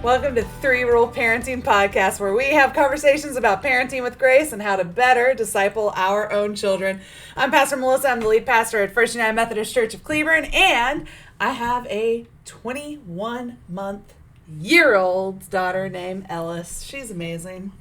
Welcome to 3 Rule Parenting Podcast, where we have conversations about parenting with grace and how to better disciple our own children. I'm Pastor Melissa. I'm the lead pastor at First United Methodist Church of Cleburne, and I have a 21-month-year-old daughter named Ellis. She's amazing.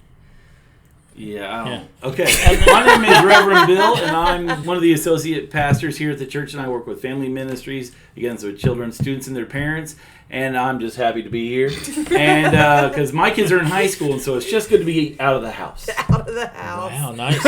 Yeah. Okay. My name is Reverend Bill, and I'm one of the associate pastors here at the church, and I work with family ministries, again, so children, students, and their parents. And I'm just happy to be here, and because my kids are in high school, and so it's just good to be out of the house. Out of the house. Wow, nice.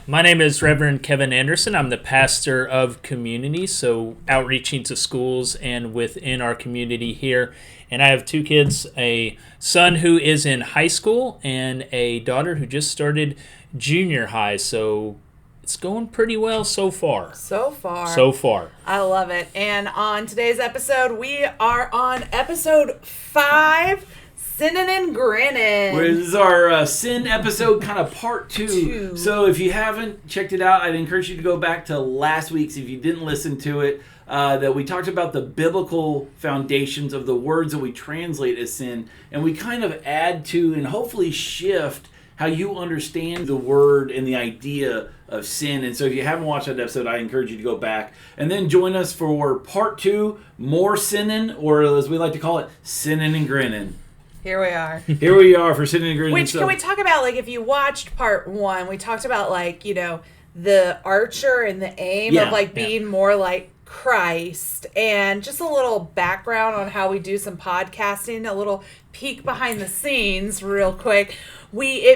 My name is Reverend Kevin Anderson. I'm the pastor of community, so outreaching to schools and within our community here. And I have 2 kids, a son who is in high school and a daughter who just started junior high. So it's going pretty well so far. So far. I love it. And on today's episode, we are on episode 5, Sinning and Grinning. This is our sin episode, kind of part 2. So if you haven't checked it out, I'd encourage you to go back to last week's if you didn't listen to it. That we talked about the biblical foundations of the words that we translate as sin, and we kind of add to and hopefully shift how you understand the word and the idea of sin. And so if you haven't watched that episode, I encourage you to go back and then join us for part 2, more sinning, or as we like to call it, sinning and grinning. Here we are. Here we are for sinning and grinning. Which, can we talk about, like, if you watched part 1, we talked about, like, you know, the archer and the aim of, like, being more like Christ, and just a little background on how we do some podcasting, a little peek behind the scenes real quick.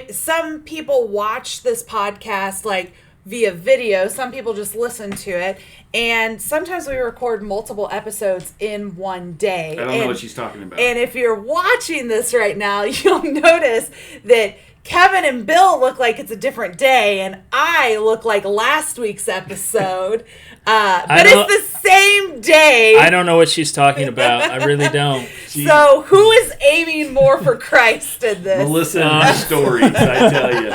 Some people watch this podcast like via video, some people just listen to it, and sometimes we record multiple episodes in one day. I don't know what she's talking about. And if you're watching this right now, you'll notice that Kevin and Bill look like it's a different day, and I look like last week's episode. But it's the same day. I don't know what she's talking about. I really don't. So who is aiming more for Christ in this? Melissa and her stories, I tell you.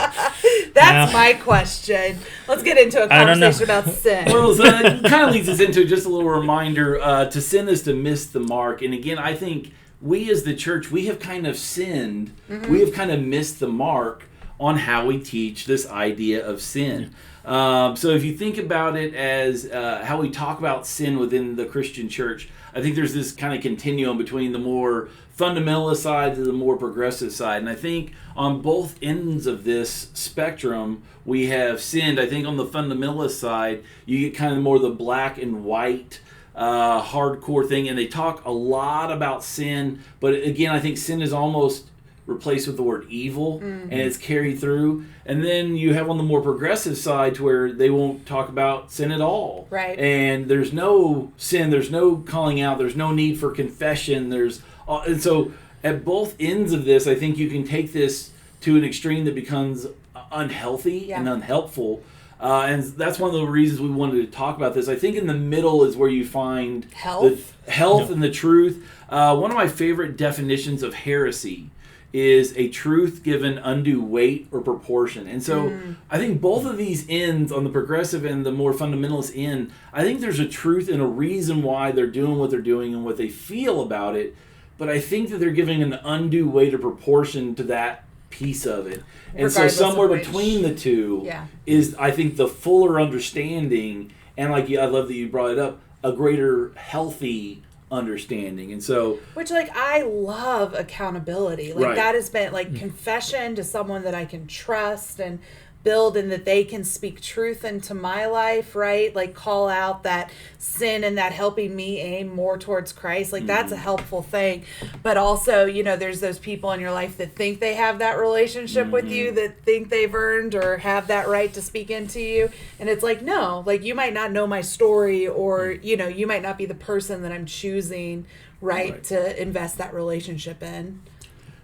That's my question. Let's get into a conversation about sin. Well, so it kind of leads us into just a little reminder. To sin is to miss the mark. And again, I think we as the church, we have kind of sinned. Mm-hmm. We have kind of missed the mark on how we teach this idea of sin. So if you think about it as how we talk about sin within the Christian church, I think there's this kind of continuum between the more fundamentalist side to the more progressive side. And I think on both ends of this spectrum, we have sinned. I think on the fundamentalist side, you get kind of more the black and white hardcore thing, and they talk a lot about sin, but again, I think sin is almost replaced with the word evil, and it's carried through. And then you have on the more progressive side to where they won't talk about sin at all. Right. And there's no sin, there's no calling out, there's no need for confession. And so at both ends of this, I think you can take this to an extreme that becomes unhealthy and unhelpful. And that's one of the reasons we wanted to talk about this. I think in the middle is where you find health and the truth. One of my favorite definitions of heresy is a truth given undue weight or proportion. And so I think both of these ends, on the progressive and the more fundamentalist end, I think there's a truth and a reason why they're doing what they're doing and what they feel about it. But I think that they're giving an undue weight or proportion to that piece of it. And regardless, so somewhere between the two is, I think, the fuller understanding, and like I love that you brought it up, a greater healthy understanding. And so, which, like, I love accountability, like that has been like confession to someone that I can trust and build, and that they can speak truth into my life, right? Like, call out that sin and that helping me aim more towards Christ. Like, that's a helpful thing. But also, you know, there's those people in your life that think they have that relationship with you, that think they've earned or have that right to speak into you. And it's like, no, like, you might not know my story, or, you know, you might not be the person that I'm choosing, right. to invest that relationship in.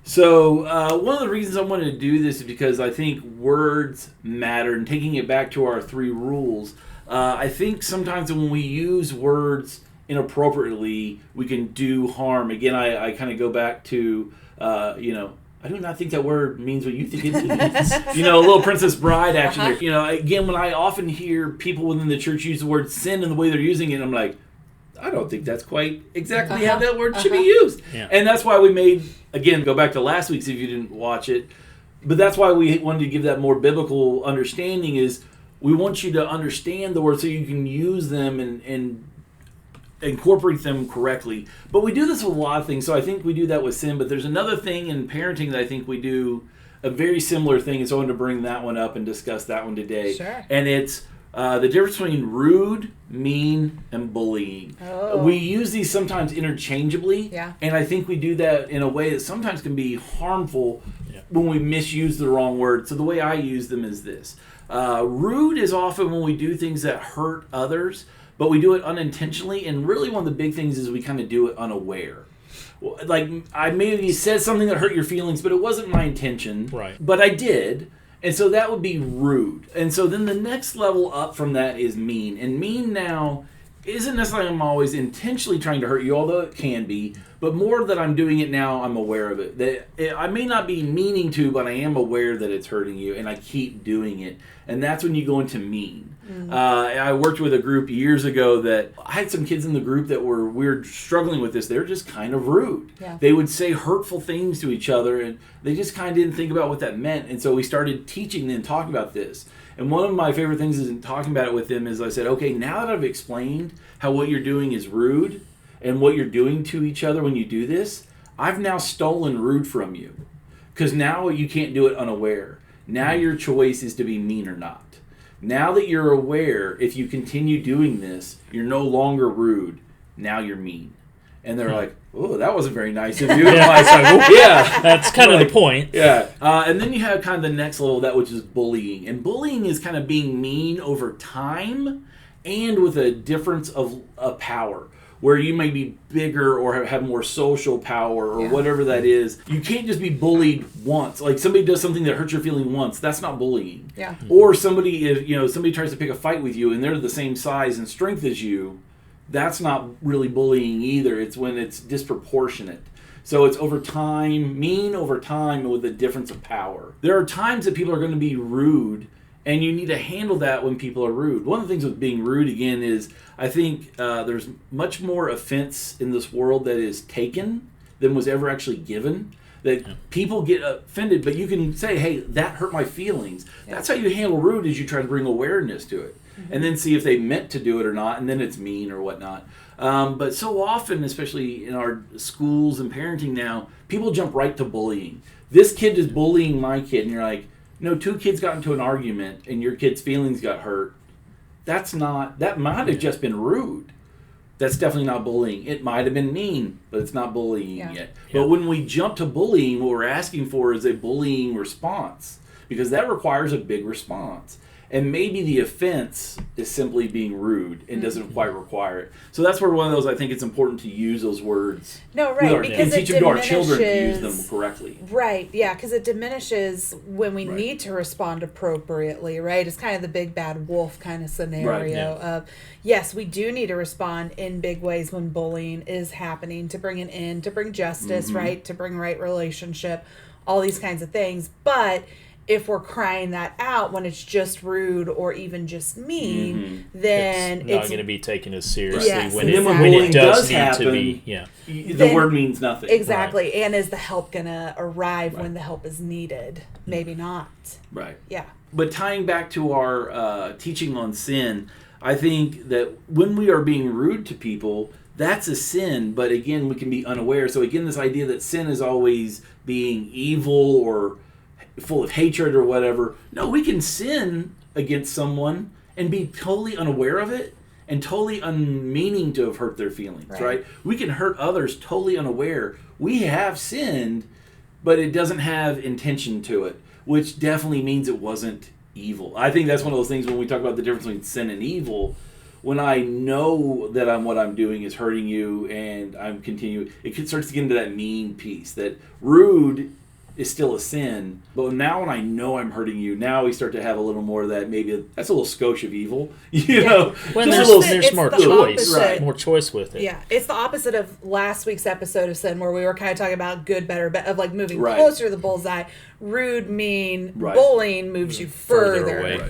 So one of the reasons I wanted to do this is because I think words matter, and taking it back to our 3 rules, I think sometimes when we use words inappropriately, we can do harm. Again, I kind of go back to, I do not think that word means what you think it means. A little Princess Bride action there. Again, when I often hear people within the church use the word sin and the way they're using it, I'm like, I don't think that's quite exactly how that word should be used. Yeah. And that's why we made, again, go back to last week's if you didn't watch it, but that's why we wanted to give that more biblical understanding is we want you to understand the word so you can use them and incorporate them correctly. But we do this with a lot of things, so I think we do that with sin, but there's another thing in parenting that I think we do a very similar thing, and so I wanted to bring that one up and discuss that one today. Sure. And it's the difference between rude, mean, and bullying. Oh. We use these sometimes interchangeably, and I think we do that in a way that sometimes can be harmful when we misuse the wrong word. So the way I use them is this. Rude is often when we do things that hurt others, but we do it unintentionally, and really one of the big things is we kind of do it unaware. Like, I maybe said something that hurt your feelings, but it wasn't my intention. Right. But I did. And so that would be rude. And so then the next level up from that is mean. And mean now isn't necessarily I'm always intentionally trying to hurt you, although it can be, but more that I'm doing it now, I'm aware of it. That I may not be meaning to, but I am aware that it's hurting you, and I keep doing it. And that's when you go into mean. Mm-hmm. I worked with a group years ago that I had some kids in the group that we were struggling with this. They were just kind of rude. Yeah. They would say hurtful things to each other, and they just kind of didn't think about what that meant. And so we started teaching them, talking about this. And one of my favorite things is in talking about it with them is I said, okay, now that I've explained how what you're doing is rude and what you're doing to each other when you do this, I've now stolen rude from you. Because now you can't do it unaware. Now your choice is to be mean or not. Now that you're aware, if you continue doing this, you're no longer rude. Now you're mean. And they're like, oh, that wasn't very nice of you. Yeah. That's kind of the point. Yeah. And then you have kind of the next level of that, which is bullying. And bullying is kind of being mean over time and with a difference of power, where you may be bigger or have more social power or whatever that is. You can't just be bullied once. Like somebody does something that hurts your feeling once, that's not bullying. Yeah. Or somebody tries to pick a fight with you and they're the same size and strength as you. That's not really bullying either. It's when it's disproportionate. So it's over time, mean over time with a difference of power. There are times that people are going to be rude, and you need to handle that when people are rude. One of the things with being rude, again, is I think there's much more offense in this world that is taken than was ever actually given. That people get offended, but you can say, hey, that hurt my feelings. Yeah. That's how you handle rude, is you try to bring awareness to it. Mm-hmm. And then see if they meant to do it or not, and then it's mean or whatnot. But so often, especially in our schools and parenting now, people jump right to bullying. This kid is bullying my kid, and you're like, no, two kids got into an argument, and your kid's feelings got hurt. That might have just been rude. That's definitely not bullying. It might have been mean, but it's not bullying yet. Yeah. But when we jump to bullying, what we're asking for is a bullying response, because that requires a big response. And maybe the offense is simply being rude and doesn't quite require it. So that's where one of those, I think it's important to use those words. No, right. And teach them to our children to use them correctly. Right, yeah, because it diminishes when we need to respond appropriately, right? It's kind of the big bad wolf kind of scenario of, yes, we do need to respond in big ways when bullying is happening, to bring an end, to bring justice, right? To bring right relationship, all these kinds of things. But if we're crying that out when it's just rude or even just mean, then it's not going to be taken as seriously when when it does need happen, to be. The word means nothing. Exactly. Right. And is the help going to arrive when the help is needed? Maybe not. Right. Yeah. But tying back to our teaching on sin, I think that when we are being rude to people, that's a sin, but again, we can be unaware. So again, this idea that sin is always being evil or full of hatred or whatever. No, we can sin against someone and be totally unaware of it and totally unmeaning to have hurt their feelings, right? We can hurt others totally unaware. We have sinned, but it doesn't have intention to it, which definitely means it wasn't evil. I think that's one of those things when we talk about the difference between sin and evil. When I know that what I'm doing is hurting you and I'm continuing, it starts to get into that mean piece. That rude is still a sin, but now when I know I'm hurting you, now we start to have a little more of that. Maybe that's a little skosh of evil, you know. When there's more choice, more choice with it. Yeah, it's the opposite of last week's episode of sin, where we were kind of talking about good, better, of like moving closer to the bullseye. Rude, mean, bullying moves you further away.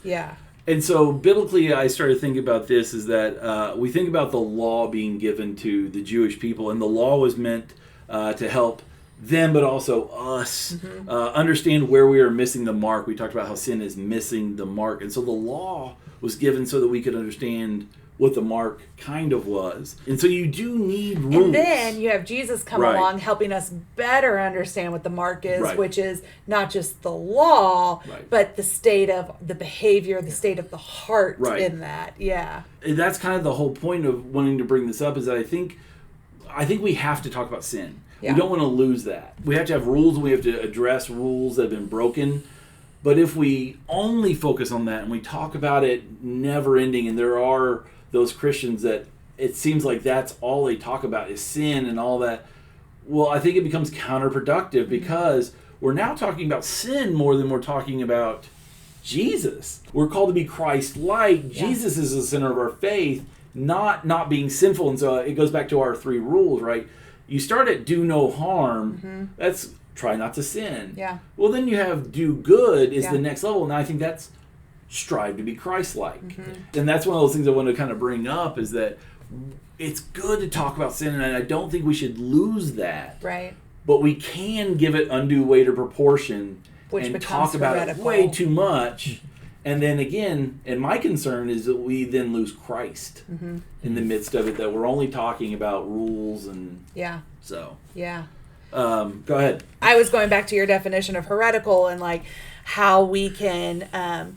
Yeah. And so biblically, I started thinking about this is that we think about the law being given to the Jewish people, and the law was meant to help them, but also us understand where we are missing the mark. We talked about how sin is missing the mark. And so the law was given so that we could understand what the mark kind of was. And so you do need rules. And then you have Jesus come along helping us better understand what the mark is, which is not just the law, but the state of the behavior, the state of the heart in that. Yeah. And that's kind of the whole point of wanting to bring this up, is that I think we have to talk about sin. Yeah. We don't want to lose that. We have to have rules, and we have to address rules that have been broken. But if we only focus on that and we talk about it never ending, and there are those Christians that it seems like that's all they talk about is sin and all that, well, I think it becomes counterproductive, because we're now talking about sin more than we're talking about Jesus. We're called to be Christ-like. Yeah. Jesus is the center of our faith, not being sinful. And so it goes back to our 3 rules, right? You start at do no harm. That's try not to sin. Yeah. Well, then you have do good is the next level. And I think that's strive to be Christ-like. And that's one of those things I want to kind of bring up, is that it's good to talk about sin, and I don't think we should lose that. Right. But we can give it undue weight or proportion and talk about it way too much. And then again, and my concern is that we then lose Christ in the midst of it, that we're only talking about rules and so. Yeah. Go ahead. I was going back to your definition of heretical, and like how we can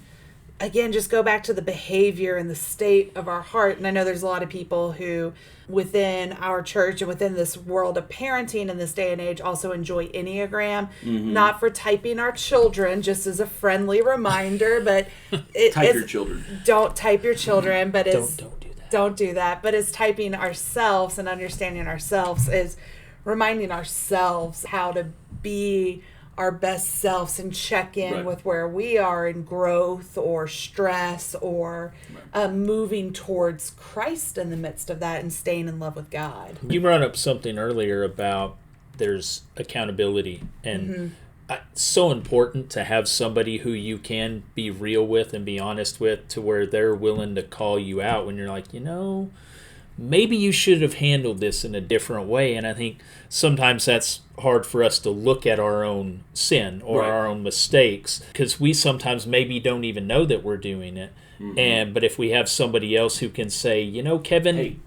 again, just go back to the behavior and the state of our heart. And I know there's a lot of people who within our church and within this world of parenting in this day and age also enjoy Enneagram, not for typing our children, just as a friendly reminder, but type your children. Don't type your children, but don't do that. Don't do that. But as typing ourselves and understanding ourselves is reminding ourselves how to be our best selves and check in with where we are in growth or stress or moving towards Christ in the midst of that and staying in love with God. You brought up something earlier about there's accountability, and it's so important to have somebody who you can be real with and be honest with, to where they're willing to call you out when you're like, maybe you should have handled this in a different way. And I think sometimes that's hard for us to look at our own sin or our own mistakes, because we sometimes maybe don't even know that we're doing it. But if we have somebody else who can say, Kevin,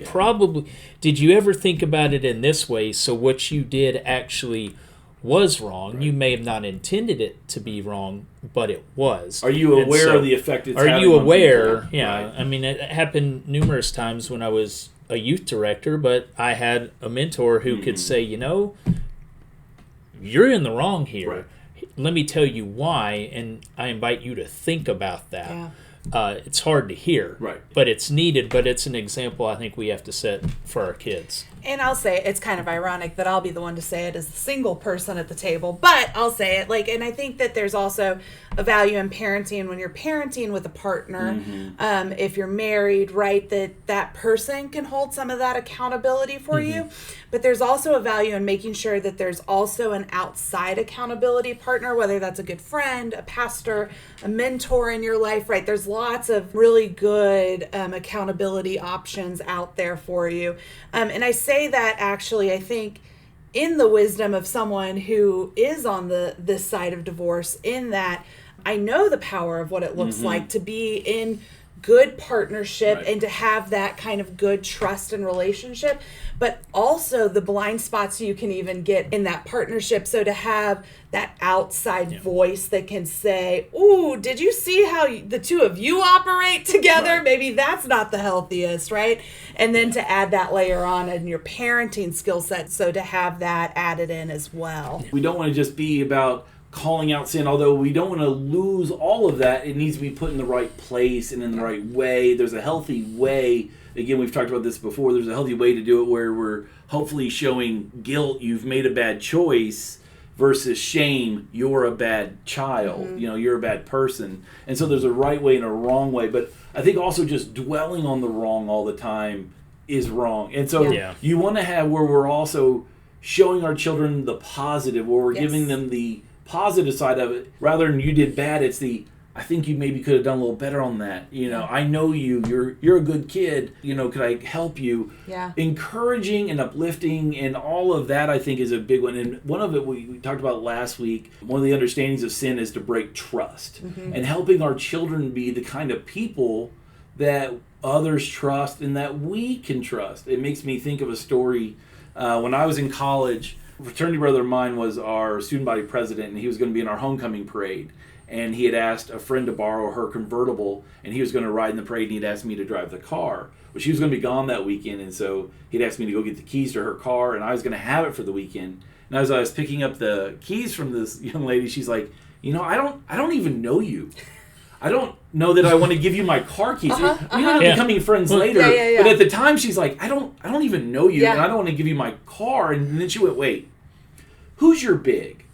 probably, did you ever think about it in this way? So what you did actually was wrong. You may have not intended it to be wrong, but it was. Are you aware of the effect it's having? Are you aware? Yeah. Right. I mean, it happened numerous times when I was a youth director, but I had a mentor who could say, you're in the wrong here. Right. Let me tell you why, and I invite you to think about that. Yeah. It's hard to hear, but it's needed, but it's an example I think we have to set for our kids. And I'll say it's kind of ironic that I'll be the one to say it as the single person at the table, but I'll say it. And I think that there's also a value in parenting when you're parenting with a partner. If you're married, that person can hold some of that accountability for you. But there's also a value in making sure that there's also an outside accountability partner, whether that's a good friend, a pastor, a mentor in your life, There's lots of really good accountability options out there for you. And I say that actually, I think, in the wisdom of someone who is on this side of divorce, in that I know the power of what it looks like to be in good partnership and to have that kind of good trust and relationship, but also the blind spots you can even get in that partnership. So to have that outside voice that can say, ooh, did you see how the two of you operate together? Maybe that's not the healthiest, And then to add that layer on in your parenting skill set, so to have that added in as well. We don't want to just be about calling out sin, although we don't want to lose all of that. It needs to be put in the right place and in the right way. There's a healthy way. Again, we've talked about this before. There's a healthy way to do it where we're hopefully showing guilt, you've made a bad choice, versus shame, you're a bad child, you're a bad person. And so there's a right way and a wrong way. But I think also just dwelling on the wrong all the time is wrong. And so you want to have where we're also showing our children the positive, where we're giving them the positive side of it. Rather than you did bad, it's the I think you maybe could have done a little better on that. I know you're a good kid. Could I help you? Yeah. Encouraging and uplifting and all of that, I think, is a big one. And one of it we talked about last week, one of the understandings of sin is to break trust. And helping our children be the kind of people that others trust and that we can trust. It makes me think of a story. When I was in college, a fraternity brother of mine was our student body president, and he was going to be in our homecoming parade. And he had asked a friend to borrow her convertible, and he was going to ride in the parade, and he'd asked me to drive the car. Well, she was going to be gone that weekend, and so he'd asked me to go get the keys to her car, and I was going to have it for the weekend. And as I was picking up the keys from this young lady, she's like, I don't even know you. I don't know that I want to give you my car keys. We ended up becoming friends later, but at the time she's like, I don't even know you, and I don't want to give you my car. And then she went, wait, who's your big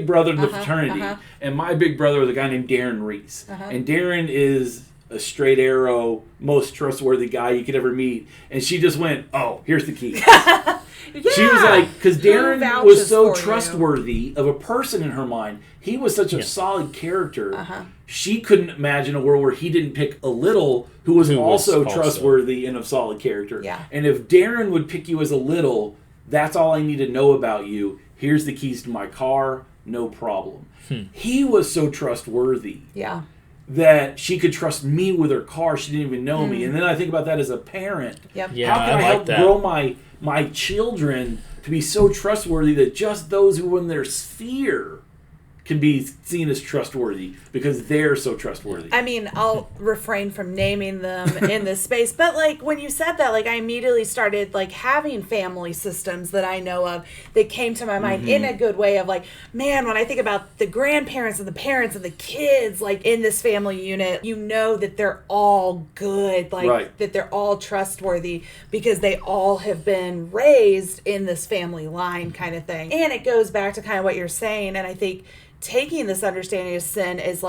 brother in the fraternity? And my big brother was a guy named Darren Reese. And Darren is a straight arrow, most trustworthy guy you could ever meet. And she just went, oh, here's the key. She was like, because Darren was so trustworthy of a person in her mind. He was such a solid character. She couldn't imagine a world where he didn't pick a little who was also trustworthy and of solid character. And if Darren would pick you as a little, that's all I need to know about you. Here's the keys to my car, no problem. He was so trustworthy that she could trust me with her car. She didn't even know me. And then I think about that as a parent. How can I help grow my children to be so trustworthy that just those who are in their sphere can be seen as trustworthy because they're so trustworthy. I mean, I'll refrain from naming them in this space, but when you said that, I immediately started having family systems that I know of that came to my mind in a good way of man, when I think about the grandparents and the parents and the kids in this family unit, that they're all good, that they're all trustworthy because they all have been raised in this family line kind of thing. And it goes back to kind of what you're saying, and I think taking this understanding of sin is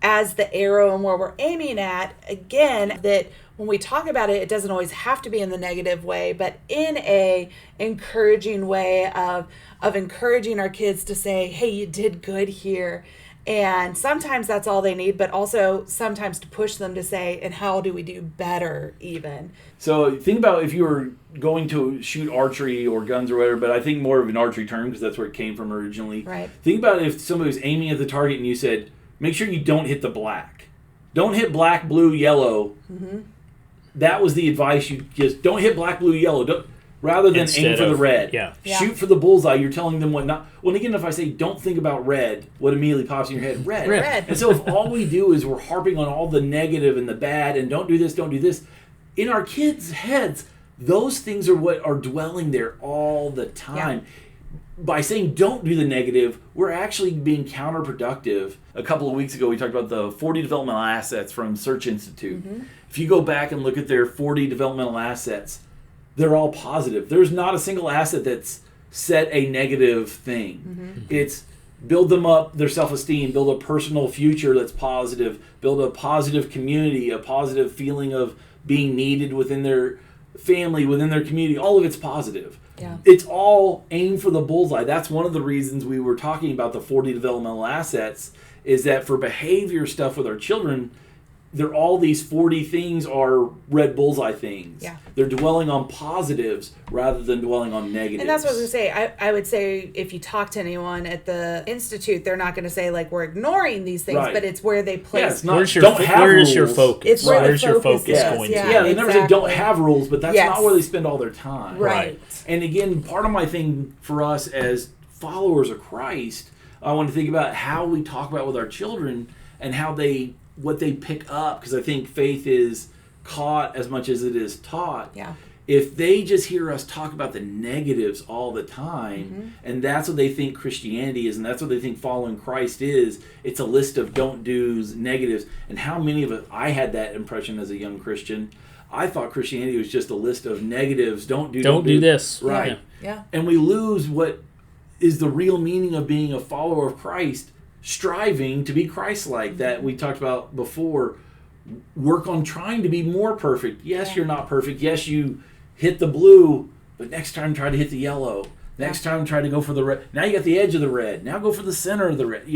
as the arrow and where we're aiming at, again, that when we talk about it, it doesn't always have to be in the negative way, but in a encouraging way of encouraging our kids to say, hey, you did good here. And sometimes that's all they need, but also sometimes to push them to say, and how do we do better even? So think about if you were going to shoot archery or guns or whatever, but I think more of an archery term because that's where it came from originally. Right. Think about if somebody was aiming at the target and you said, make sure you don't hit the black. Don't hit black, blue, yellow. That was the advice you just, don't hit black, blue, yellow. Rather than aim for the red. Shoot for the bullseye. You're telling them what not. Well, again, if I say don't think about red, what immediately pops in your head? Red. And so if all we do is we're harping on all the negative and the bad and don't do this, in our kids' heads, those things are what are dwelling there all the time. By saying don't do the negative, we're actually being counterproductive. A couple of weeks ago, we talked about the 40 developmental assets from Search Institute. If you go back and look at their 40 developmental assets, they're all positive. There's not a single asset that's said a negative thing. It's build them up, their self-esteem, build a personal future that's positive, build a positive community, a positive feeling of being needed within their family, within their community. All of it's positive. It's all aimed for the bullseye. That's one of the reasons we were talking about the 40 developmental assets, is that for behavior stuff with our children, they're all these 40 things are red bullseye things. They're dwelling on positives rather than dwelling on negatives. And that's what I was going to say. I would say if you talk to anyone at the Institute, they're not going to say we're ignoring these things, but it's where they place. It's not, where is your focus? It's where where's your focus going to? They never say don't have rules, but that's not where they spend all their time. Right. And again, part of my thing for us as followers of Christ, I want to think about how we talk about with our children and how what they pick up, because I think faith is caught as much as it is taught. If they just hear us talk about the negatives all the time, and that's what they think Christianity is, and that's what they think following Christ is, it's a list of don't do's, negatives. And how many of us, I had that impression as a young Christian. I thought Christianity was just a list of negatives, don't do this. Right. And we lose what is the real meaning of being a follower of Christ, striving to be Christ-like, that we talked about before. Work on trying to be more perfect. Yes, you're not perfect. Yes, you hit the blue, but next time try to hit the yellow. Next time try to go for the red. Now you got the edge of the red. Now go for the center of the red.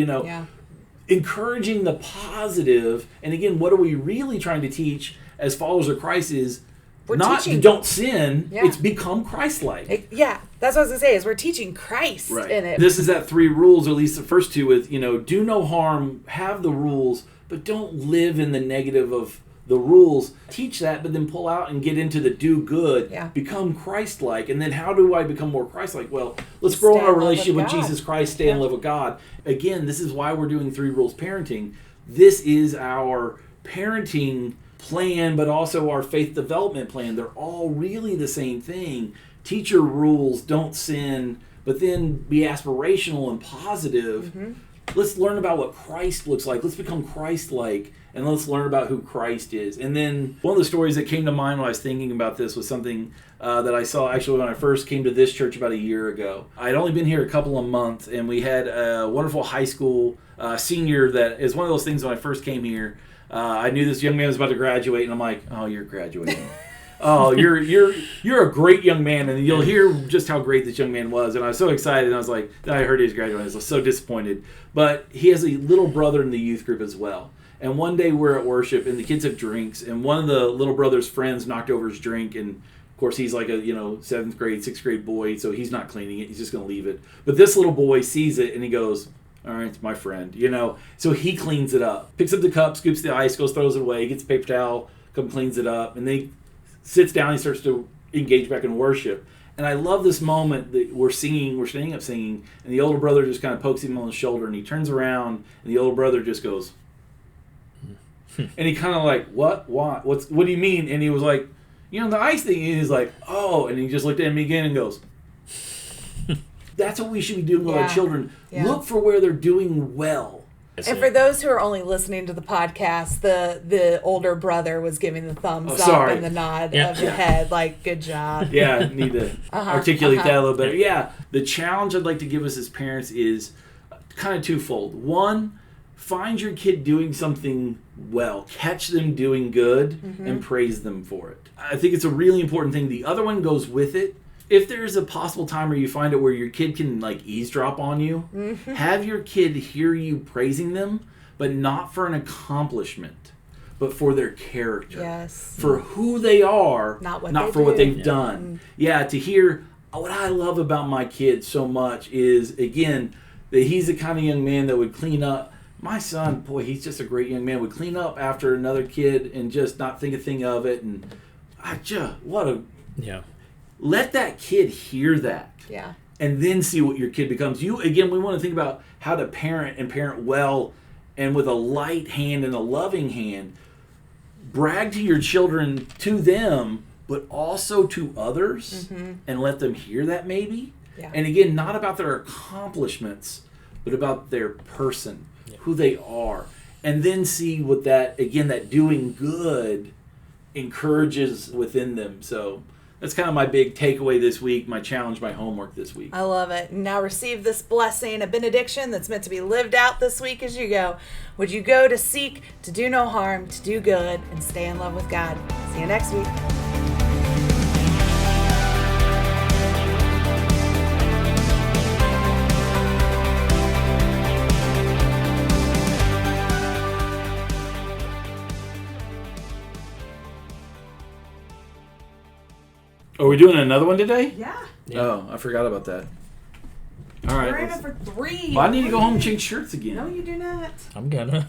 encouraging the positive. And again, what are we really trying to teach as followers of Christ is don't sin. Yeah. It's become Christ-like. That's what I was going to say, is we're teaching Christ in it. This is that 3 rules, or at least the first 2 with, do no harm, have the rules, but don't live in the negative of the rules. Teach that, but then pull out and get into the do good. Yeah. Become Christ-like. And then how do I become more Christ-like? Well, let's grow our relationship with Jesus Christ, stay in love with God. Again, this is why we're doing 3 Rules Parenting. This is our parenting plan, but also our faith development plan. They're all really the same thing. Teach your rules, don't sin, but then be aspirational and positive. Mm-hmm. Let's learn about what Christ looks like. Let's become Christ-like, and let's learn about who Christ is. And then one of the stories that came to mind when I was thinking about this was something that I saw actually when I first came to this church about a year ago. I'd only been here a couple of months, and we had a wonderful high school senior that is one of those things when I first came here. I knew this young man was about to graduate, and I'm like, oh, you're graduating. Oh, you're a great young man, and you'll hear just how great this young man was. And I was so excited, and I was like, then I heard he was graduating. I was so disappointed. But he has a little brother in the youth group as well. And one day we're at worship, and the kids have drinks, and one of the little brother's friends knocked over his drink, and of course he's like a 7th grade, 6th grade boy, so he's not cleaning it. He's just going to leave it. But this little boy sees it, and he goes, all right, it's my friend, So he cleans it up, picks up the cup, scoops the ice, goes, throws it away, gets a paper towel, comes, cleans it up, and then he sits down, he starts to engage back in worship. And I love this moment that we're standing up singing, and the older brother just kind of pokes him on the shoulder, and he turns around, and the older brother just goes, and he kind of like, what? Why? What do you mean? And he was like, the ice thing. And he's like, oh, and he just looked at me again and goes, that's what we should be doing with our children. Yeah. Look for where they're doing well. And for those who are only listening to the podcast, the older brother was giving the thumbs up and the nod of the head, like, good job. Yeah, need to articulate that a little better. Yeah, the challenge I'd like to give us as parents is kind of twofold. One, find your kid doing something well. Catch them doing good and praise them for it. I think it's a really important thing. The other one goes with it. If there's a possible time where you find it where your kid can eavesdrop on you, have your kid hear you praising them, but not for an accomplishment, but for their character. Yes. For who they are, not for what they've done. Yeah, to hear what I love about my kid so much is, again, that he's the kind of young man that would clean up. My son, boy, he's just a great young man, would clean up after another kid and just not think a thing of it. And let that kid hear that. Yeah. And then see what your kid becomes. We want to think about how to parent and parent well and with a light hand and a loving hand. Brag to your children, to them, but also to others, and let them hear that maybe. Yeah. And again, not about their accomplishments, but about their person, who they are. And then see what that doing good encourages within them. So that's kind of my big takeaway this week, my challenge, my homework this week. I love it. Now receive this blessing, a benediction that's meant to be lived out this week as you go. Would you go to seek, to do no harm, to do good, and stay in love with God? See you next week. Are we doing another one today? Yeah. Oh, I forgot about that. All right. We're aiming for 3. Well, I need to go home and change shirts again. No, you do not. I'm gonna.